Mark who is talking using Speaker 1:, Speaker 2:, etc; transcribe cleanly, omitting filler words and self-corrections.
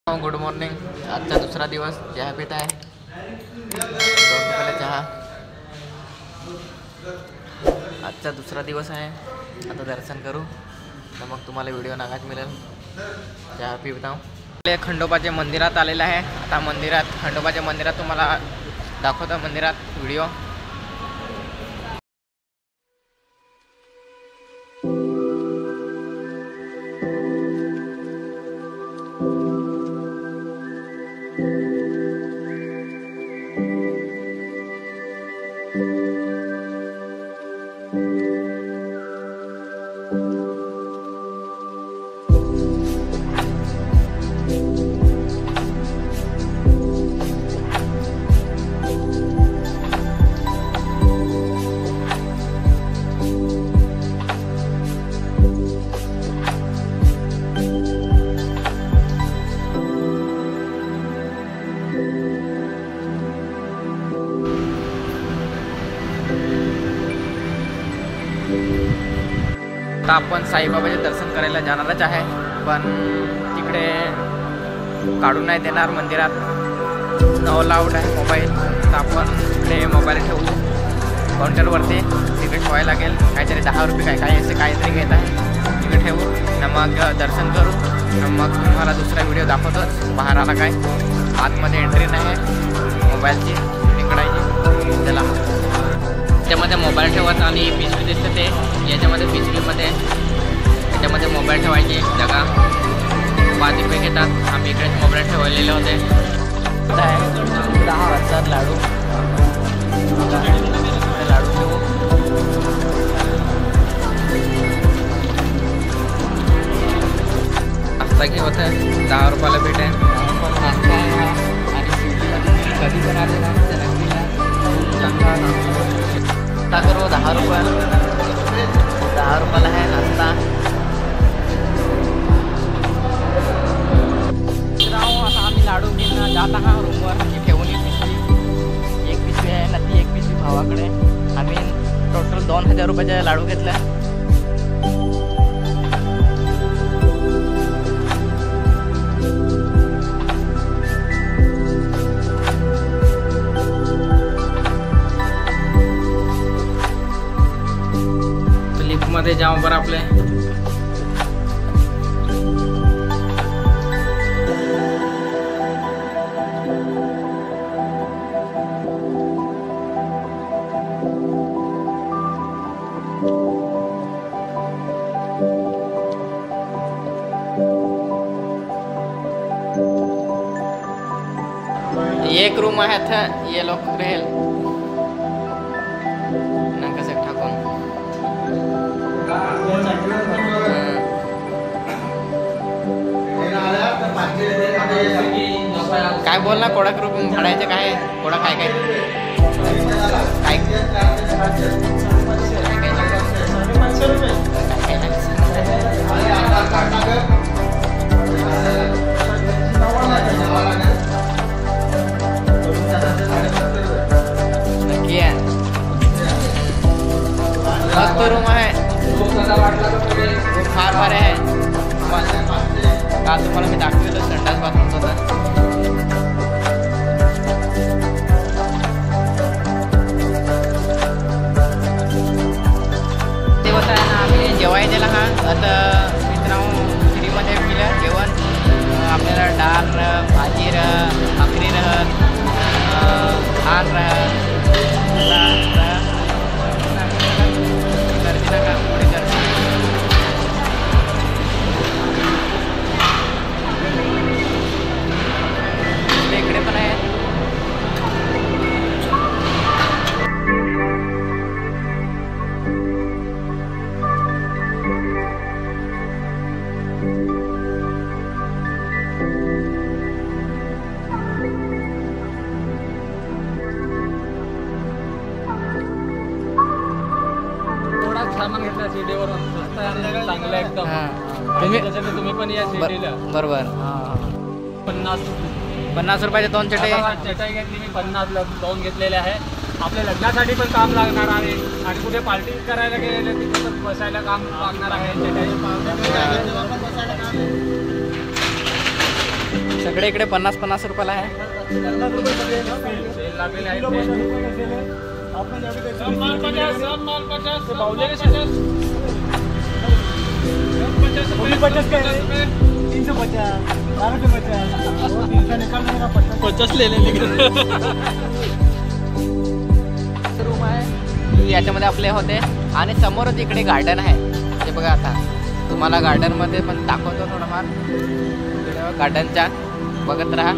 Speaker 1: Good morning. आजचा दुसरा दिवस. चहा पित आहे. 2 रुपयाला चहा. आजचा दुसरा दिवस आहे. आता दर्शन करू तर मग तुम्हाला व्हिडिओ नागात मिळेल. चहा पित आहो. खंडोबाच्या मंदिरात आलेला आहे. आता खंडोबाच्या मंदिरात तुम्हाला दाखवतो मंदिरात व्हिडिओ. आता आपण साईबाबाचे दर्शन करायला जाणारच आहे, पण तिकडे काढून नाही देणार मंदिरात. नो अलाउड आहे मोबाईल. तर आपण इकडे मोबाईल ठेवू. काउंटरवरती तिकडे ठेवायला लागेल. काहीतरी 10 रुपये काय असे काहीतरी घेत आहे. तिकडे ठेवू न मग दर्शन करू. मग तुम्हाला दुसरा व्हिडिओ दाखवतोच. बाहेर आला काय आतमध्ये एंट्री नाही आहे मोबाईलची निकडायची. चला. त्यामध्ये मोबाईल ठेवायचा आणि पिशवी दिसते ते याच्यामध्ये पिशवीमध्ये याच्यामध्ये मोबाईल ठेवायची जागा 5 रुपये घेतात. आम्ही इकडे मोबाईल ठेवलेले होते. 10 वाजतात. लाडू ठेवू. नाश्ता घे होतं 10 रुपयाला भेटेल. नाश्ता आहे आणि कधी पण आले ना चांगला नाश्ता करू. 10 रुपयाला आहे नाश्ता. आता आम्ही लाडू घेऊन जात आहात रूमवर. ठेवून पिशवी एक पिशवी आहे ना, ती एक पिशवी भावाकडे. आम्ही टोटल 2000 रुपयाचे लाडू घेतले. मध्ये जाऊ बरं आपले. एक रूम आहे था ये लोक रहेल ना कसं ठाकून. काय बोल ना कोडा ग्रुप भाडायचं काय कोडा काय काय मस्त रूम आहे. फार भारी आहे. काल तुम्हाला मी दाखवलं संडास बाथरूम होता. ते होत आहे ना. आम्ही जेवायला दिला हा. आता मित्रांनो फ्रीमध्ये केलं जेवण. आपल्याला डाळ भाजी भाकरी भात गर्दी नका पुढे गर्दी. इकडे पण आहे.
Speaker 2: सामान घेतला सीडीवरून चांगलं एकदम. तुम्ही पण या सीडीला.
Speaker 1: बरोबर. 50 रुपयाचे 2 चटई
Speaker 2: घेतली मी. 50 2 घेतलेले आहे. आपल्या लग्नासाठी पण काम लागणार आहे आणि कुठे पार्टी करायला गेले तिथे बसायला काम लागणार आहे. चटई
Speaker 1: सगळे इकडे 50-50 रुपयाला आहे.
Speaker 2: सेल लागलेले आहेत ते.
Speaker 1: रूम आहे याच्यामध्ये आपले होते आणि समोरच इकडे गार्डन आहे. हे बघा आता तुम्हाला गार्डनमध्ये पण दाखवतो थोडंफार गार्डनच्या बघत राहा.